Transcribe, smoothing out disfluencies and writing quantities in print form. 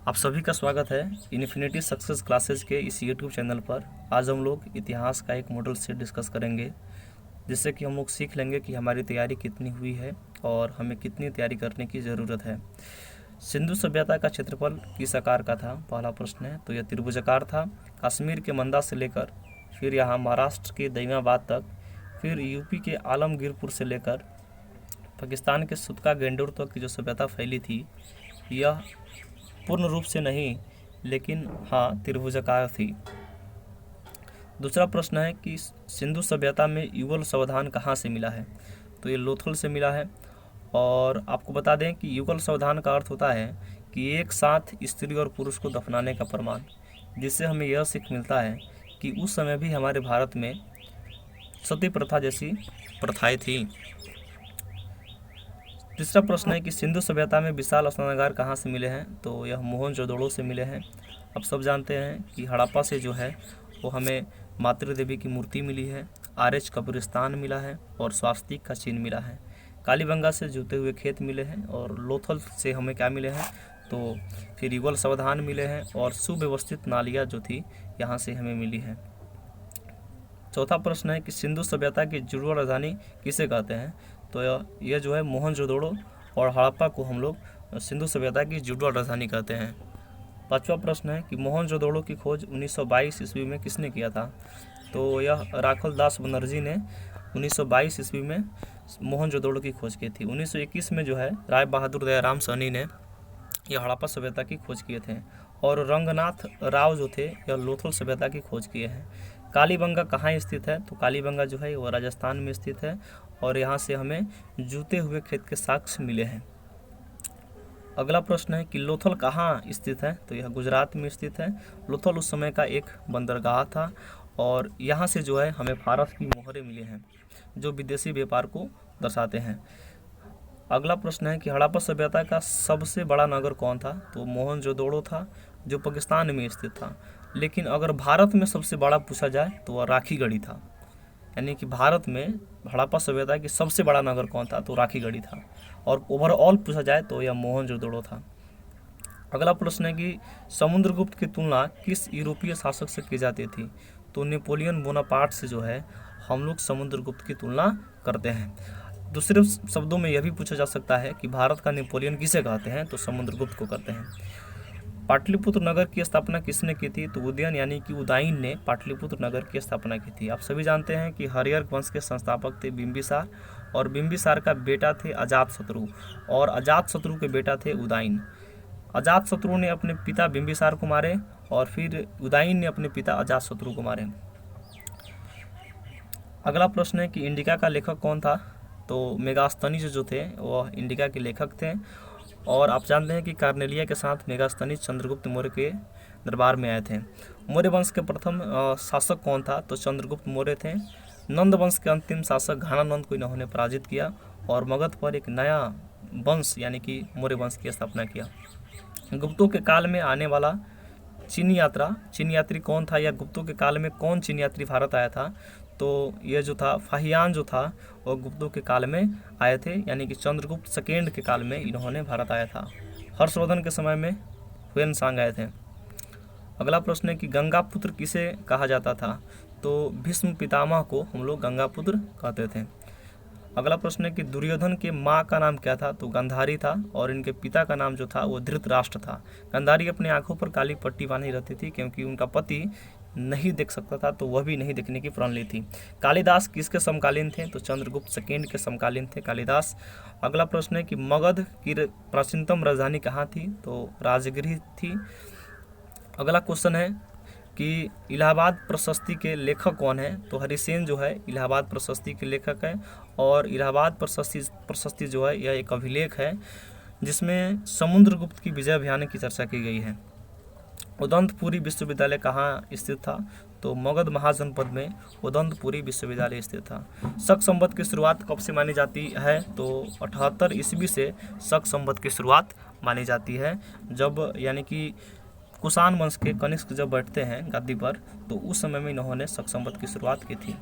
आप सभी का स्वागत है इन्फिनिटी सक्सेस क्लासेस के इस यूट्यूब चैनल पर। आज हम लोग इतिहास का एक मॉडल से डिस्कस करेंगे, जिससे कि हम लोग सीख लेंगे कि हमारी तैयारी कितनी हुई है और हमें कितनी तैयारी करने की ज़रूरत है। सिंधु सभ्यता का क्षेत्रफल किस आकार का था, पहला प्रश्न है। तो यह त्रिभुजाकार था। कश्मीर के मंदा से लेकर फिर यहाँ महाराष्ट्र के दैमाबाद तक, फिर यूपी के आलमगीरपुर से लेकर पाकिस्तान के सुतका गेंडोर तक की जो सभ्यता फैली थी, यह पूर्ण रूप से नहीं लेकिन हाँ त्रिभुजाकार थी। दूसरा प्रश्न है कि सिंधु सभ्यता में युगल सावधान कहाँ से मिला है। तो ये लोथल से मिला है। और आपको बता दें कि युगल सावधान का अर्थ होता है कि एक साथ स्त्री और पुरुष को दफनाने का प्रमाण, जिससे हमें यह सीख मिलता है कि उस समय भी हमारे भारत में सती प्रथा जैसी प्रथाएं थी। तीसरा प्रश्न है कि सिंधु सभ्यता में विशाल स्नानागार कहाँ से मिले हैं। तो यह मोहनजोदड़ो से मिले हैं। अब सब जानते हैं कि हड़प्पा से जो है वो हमें मातृ देवी की मूर्ति मिली है, आर्य कब्रिस्तान मिला है और स्वास्तिक का चिन्ह मिला है। कालीबंगा से जुते हुए खेत मिले हैं और लोथल से हमें क्या मिले हैं, तो फिर युगल सावधान मिले हैं और सुव्यवस्थित नालियाँ जो थी यहाँ से हमें मिली है। चौथा प्रश्न है कि सिंधु सभ्यता की जुड़वा राजधानी किसे कहते हैं। तो यह जो है मोहनजोदड़ो और हड़प्पा को हम लोग सिंधु सभ्यता की जुड़वा राजधानी कहते हैं। पांचवा प्रश्न है कि मोहनजोदड़ो की खोज 1922 ईस्वी में किसने किया था। तो यह राखल दास बनर्जी ने 1922 ईस्वी में मोहनजोदड़ो की खोज की थी। 1921 में जो है राय बहादुर दयाराम सहनी ने यह हड़प्पा सभ्यता की खोज किए थे और रंगनाथ राव जो थे यह लोथल सभ्यता की खोज किए हैं। कालीबंगा कहाँ स्थित है। तो कालीबंगा जो है वो राजस्थान में स्थित है और यहाँ से हमें जूते हुए खेत के साक्ष्य मिले हैं। अगला प्रश्न है कि लोथल कहाँ स्थित है। तो यह गुजरात में स्थित है। लोथल उस समय का एक बंदरगाह था और यहाँ से जो है हमें फारस की मोहरें मिली हैं जो विदेशी व्यापार को दर्शाते हैं। अगला प्रश्न है कि हड़प्पा सभ्यता का सबसे बड़ा नगर कौन था। तो मोहनजोदड़ो था जो पाकिस्तान में स्थित था। लेकिन अगर भारत में सबसे बड़ा पूछा जाए तो वह राखीगढ़ी था। यानी कि भारत में हड़प्पा सभ्यता की सबसे बड़ा नगर कौन था, तो राखीगढ़ी था। और ओवरऑल पूछा जाए तो यह मोहनजोदड़ो था। अगला प्रश्न है कि समुद्रगुप्त की तुलना किस यूरोपीय शासक से की जाती थी। तो नेपोलियन बोनापार्ट से जो है हम लोग समुद्रगुप्त की तुलना करते हैं। दूसरे शब्दों में यह भी पूछा जा सकता है कि भारत का नेपोलियन किसे कहते हैं। तो समुद्रगुप्त को कहते हैं। पाटलिपुत्र नगर की स्थापना किसने की थी। तो उदयन यानी कि उदयन ने पाटलिपुत्र नगर की स्थापना की थी। आप सभी जानते हैं कि हर्यक वंश के संस्थापक थे बिंबिसार और बिंबिसार का बेटा थे अजातशत्रु और अजातशत्रु के बेटा थे उदयन। अजातशत्रु ने अपने पिता बिंबिसार को मारे और फिर उदयन ने अपने पिता अजातशत्रु को मारे। अगला प्रश्न है कि इंडिका का लेखक कौन था। तो मेगास्थनीज जो थे वह इंडिका के लेखक थे और आप जानते हैं कि कार्नेलिया के साथ मेगास्थनीज चंद्रगुप्त मौर्य के दरबार में आए थे। मौर्य वंश के प्रथम शासक कौन था। तो चंद्रगुप्त मौर्य थे। नंद वंश के अंतिम शासक घानानंद को इन्होंने पराजित किया और मगध पर एक नया वंश यानी कि मौर्य वंश की स्थापना किया। गुप्तों के काल में आने वाला चीन यात्री कौन था, या गुप्तों के काल में कौन चीन यात्री भारत आया था। तो ये जो था फाहियान जो था वो गुप्तों के काल में आए थे, यानी कि चंद्रगुप्त सेकेंड के काल में इन्होंने भारत आया था। हर्षवर्धन के समय में हुएनसांग आए थे। अगला प्रश्न है कि गंगा पुत्र किसे कहा जाता था। तो भीष्म पितामह को हम लोग गंगा पुत्र कहते थे। अगला प्रश्न है कि दुर्योधन के माँ का नाम क्या था। तो गांधारी था और इनके पिता का नाम जो था वो धृतराष्ट्र था। गांधारी अपने आंखों पर काली पट्टी बांधी रहती थी क्योंकि उनका पति नहीं देख सकता था, तो वह भी नहीं देखने की प्रण ली थी। कालिदास किसके समकालीन थे। तो चंद्रगुप्त सेकेंड के समकालीन थे कालिदास। अगला प्रश्न है कि मगध की प्राचीनतम राजधानी कहाँ थी। तो राजगृह थी। अगला क्वेश्चन है कि इलाहाबाद प्रशस्ति के लेखक कौन है। तो हरिसेन जो है इलाहाबाद प्रशस्ति के लेखक है और इलाहाबाद प्रशस्ति जो है यह एक अभिलेख है जिसमें समुद्रगुप्त की विजय अभियान की चर्चा की गई है। उदंतपुरी विश्वविद्यालय कहाँ स्थित था। तो मगध महाजनपद में उदंतपुरी विश्वविद्यालय स्थित था। शक संवत की शुरुआत कब से मानी जाती है। तो 78 ईस्वी से शक संवत की शुरुआत मानी जाती है, जब यानी कि कुषाण वंश के कनिष्क जब बैठते हैं गद्दी पर, तो उस समय में इन्होंने शक संवत की शुरुआत की थी।